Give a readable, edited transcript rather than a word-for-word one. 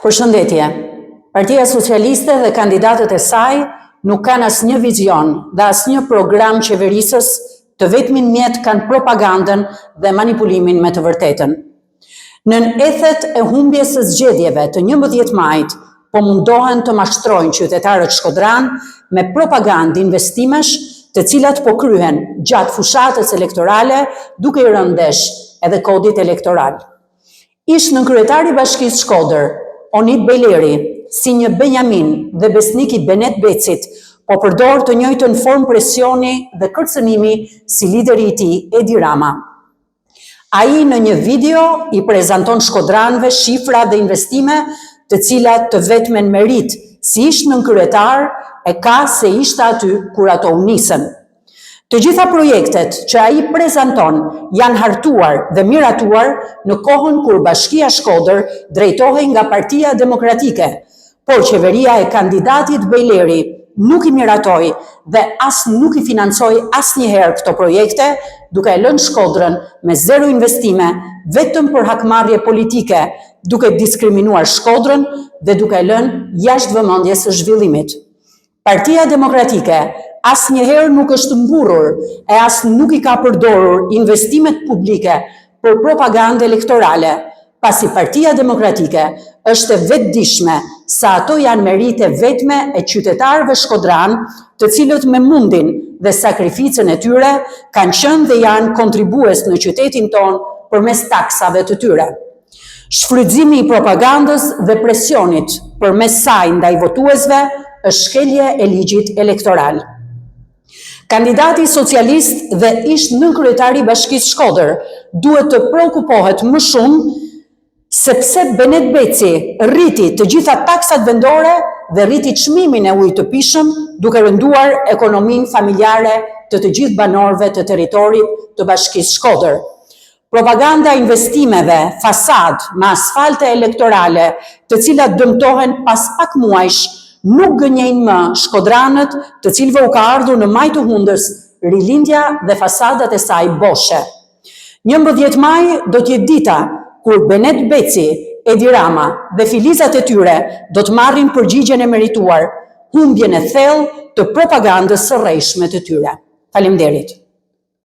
Përshëndetje. Partia Socialiste dhe kandidatët e saj nuk kanë asnjë vizion dhe asnjë program qeverisës, të vetmin mjet kanë propagandën dhe manipulimin me të vërtetën. Nën ethet e humbjes së zgjedhjeve të 11 majit, po mundohen të mashtrojnë qytetarët shkodran me propagandë investimesh, të cilat po kryhen gjatë fushatës elektorale duke I rënë ndesh edhe kodit elektoral. Ish nënkryetari I Bashkisë Shkodër, Onit Bejleri, si një Benjamin dhe besnik I Benet Becit, po përdor të njëjtën formë presioni dhe kërcënimi si lideri I tij, Edi Rama. Ai në një video I prezanton shkodranëve shifra dhe investime të cilat të vetmen merit si ish nënkryetar e ka se ishte aty kur ato u nisën. Të gjitha projektet që ai prezanton janë hartuar dhe miratuar në kohën kur Bashkia Shkodër drejtohej nga Partia Demokratike, por qeveria e kandidatit Bejleri nuk I miratoi dhe as nuk I financoi asnjëherë këto projekte, duke e lënë Shkodrën me zero investime vetëm për hakmarrje politike, duke diskriminuar Shkodrën dhe duke e lënë jashtë vëmendjes së zhvillimit. Partia Demokratike asnjëherë nuk është mburur e as nuk I ka përdorur investimet publike për propagandë elektorale, pasi Partia Demokratike është e vetëdijshme se ato janë merite vetme e qytetarëve shkodran, të cilët me mundin dhe sakrificën e tyre kanë qenë dhe janë kontribues në qytetin tonë përmes taksave të tyre. Shfrytëzimi I propagandës dhe presionit përmes saj ndaj votuesve është shkelje e ligjit elektoral. Kandidati socialist dhe ish nënkryetari I Bashkisë Shkodër duhet të preokupohet më shumë sepse Benet Beci rriti të gjitha taksat vendore dhe rriti çmimin e ujit të pishëm, duke rënduar ekonominë familjare të gjithë banorëve të territorit të Bashkisë Shkodër. Propaganda investimeve, fasad, me asfalte elektorale, të cilat dëmtohen pas pak muajsh, nuk gënjejnë më shkodranët të cilëve u ka ardhur në maj të hundës rilindja dhe fasadat e saj boshe. 11 maj do t'jetë dita kur Benet Beci, Edi Rama dhe filizat e tyre do të marrin përgjigjen e merituar, humbjen e thellë të propagandës së rrejshme të tyre. Faleminderit.